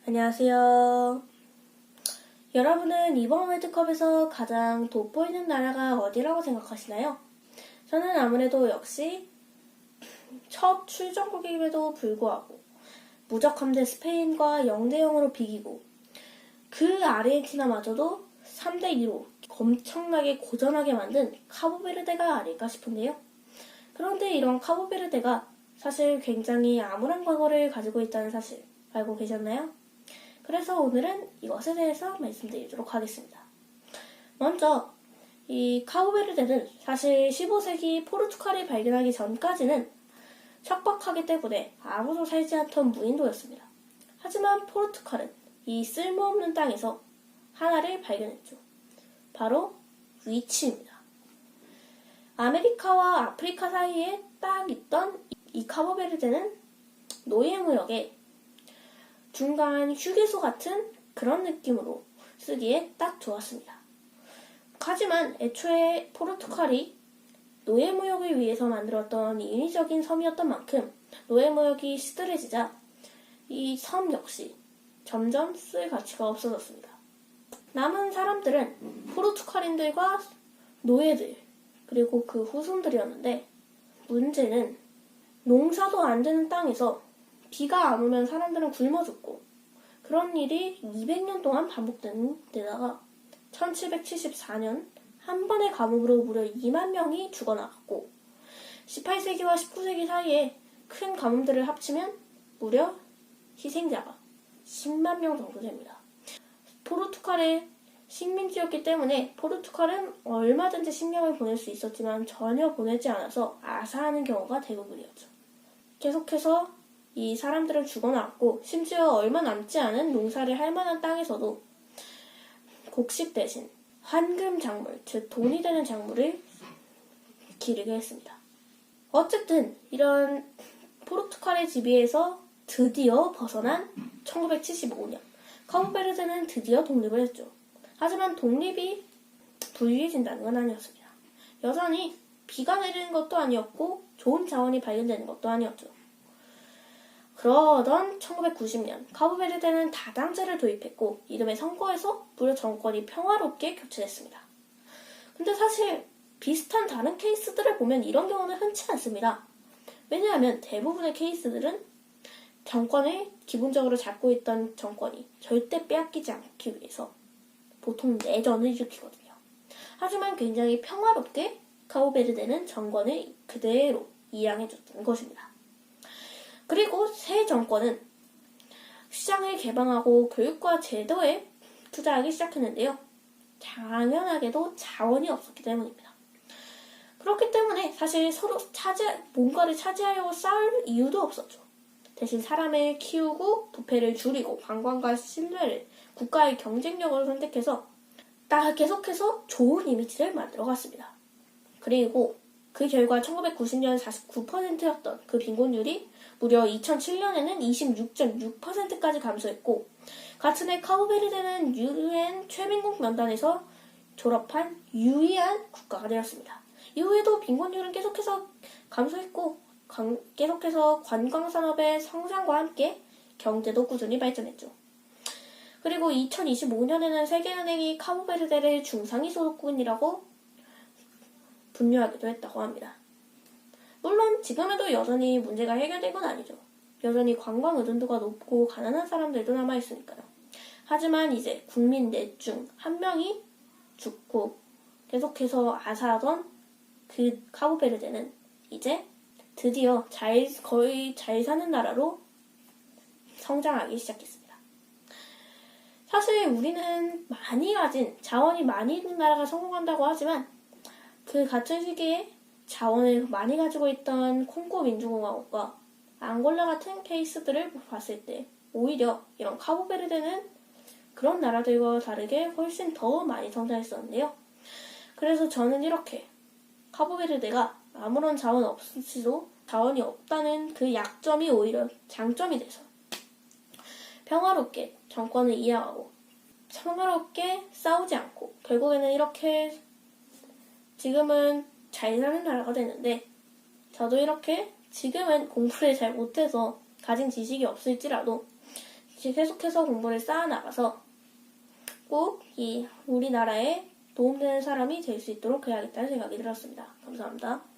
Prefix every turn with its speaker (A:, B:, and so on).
A: 안녕하세요. 여러분은 이번 월드컵에서 가장 돋보이는 나라가 어디라고 생각하시나요? 저는 아무래도 역시 첫 출전국임에도 불구하고 무적함대 스페인과 0대0으로 비기고 그 아르헨티나마저도 3대2로 엄청나게 고전하게 만든 카보베르데가 아닐까 싶은데요. 그런데 이런 카보베르데가 사실 굉장히 암울한 과거를 가지고 있다는 사실 알고 계셨나요? 그래서 오늘은 이것에 대해서 말씀드리도록 하겠습니다. 먼저 이 카보베르데는 사실 15세기 포르투갈이 발견하기 전까지는 척박하기 때문에 아무도 살지 않던 무인도였습니다. 하지만 포르투갈은 이 쓸모없는 땅에서 하나를 발견했죠. 바로 위치입니다. 아메리카와 아프리카 사이에 딱 있던 이 카보베르데는 노예무역에 중간 휴게소 같은 그런 느낌으로 쓰기에 딱 좋았습니다. 하지만 애초에 포르투갈이 노예무역을 위해서 만들었던 인위적인 섬이었던 만큼 노예무역이 시들해지자 이 섬 역시 점점 쓸 가치가 없어졌습니다. 남은 사람들은 포르투갈인들과 노예들 그리고 그 후손들이었는데 문제는 농사도 안 되는 땅에서 비가 안 오면 사람들은 굶어 죽고 그런 일이 200년 동안 반복되는 데다가 1774년 한 번의 가뭄으로 무려 2만 명이 죽어나갔고 18세기와 19세기 사이에 큰 가뭄들을 합치면 무려 희생자가 10만 명 정도 됩니다. 포르투갈의 식민지였기 때문에 포르투갈은 얼마든지 식량을 보낼 수 있었지만 전혀 보내지 않아서 아사하는 경우가 대부분이었죠. 계속해서 이 사람들은 죽어나왔고 심지어 얼마 남지 않은 농사를 할 만한 땅에서도 곡식 대신 황금 작물, 즉 돈이 되는 작물을 기르게 했습니다. 어쨌든 이런 포르투갈의 지배에서 드디어 벗어난 1975년 카보베르데는 드디어 독립을 했죠. 하지만 독립이 불리해진다는 건 아니었습니다. 여전히 비가 내리는 것도 아니었고 좋은 자원이 발견되는 것도 아니었죠. 그러던 1990년 카보베르데는 다당제를 도입했고 이름에 선거에서 무려 정권이 평화롭게 교체됐습니다. 근데 사실 비슷한 다른 케이스들을 보면 이런 경우는 흔치 않습니다. 왜냐하면 대부분의 케이스들은 정권을 기본적으로 잡고 있던 정권이 절대 빼앗기지 않기 위해서 보통 내전을 일으키거든요. 하지만 굉장히 평화롭게 카보베르데는 정권을 그대로 이양해줬다는 것입니다. 그리고 새 정권은 시장을 개방하고 교육과 제도에 투자하기 시작했는데요. 당연하게도 자원이 없었기 때문입니다. 그렇기 때문에 사실 서로 뭔가를 차지하려고 싸울 이유도 없었죠. 대신 사람을 키우고 부패를 줄이고 관광과 신뢰를 국가의 경쟁력으로 선택해서 계속해서 좋은 이미지를 만들어갔습니다. 그리고 그 결과 1990년 49%였던 그 빈곤율이 무려 2007년에는 26.6%까지 감소했고 같은 해 카보베르데는 UN 최빈국 명단에서 졸업한 유일한 국가가 되었습니다. 이후에도 빈곤율은 계속해서 감소했고 계속해서 관광산업의 성장과 함께 경제도 꾸준히 발전했죠. 그리고 2025년에는 세계은행이 카보베르데를 중상위 소득국이라고 분류하기도 했다고 합니다. 물론 지금에도 여전히 문제가 해결된 건 아니죠. 여전히 관광 의존도가 높고 가난한 사람들도 남아있으니까요. 하지만 이제 국민 넷 중 한 명이 죽고 계속해서 아사하던 그 카보베르데는 이제 드디어 거의 잘 사는 나라로 성장하기 시작했습니다. 사실 우리는 많이 가진 자원이 많이 있는 나라가 성공한다고 하지만 그 같은 시기에 자원을 많이 가지고 있던 콩고 민주공화국과 앙골라 같은 케이스들을 봤을 때 오히려 이런 카보베르데는 그런 나라들과 다르게 훨씬 더 많이 성장했었는데요. 그래서 저는 이렇게 카보베르데가 아무런 자원이 없다는 그 약점이 오히려 장점이 돼서 평화롭게 정권을 이어가고 평화롭게 싸우지 않고 결국에는 이렇게 지금은 잘 사는 나라가 되는데 저도 이렇게 지금은 공부를 잘 못해서 가진 지식이 없을지라도 계속해서 공부를 쌓아나가서 꼭 이 우리나라에 도움되는 사람이 될 수 있도록 해야겠다는 생각이 들었습니다. 감사합니다.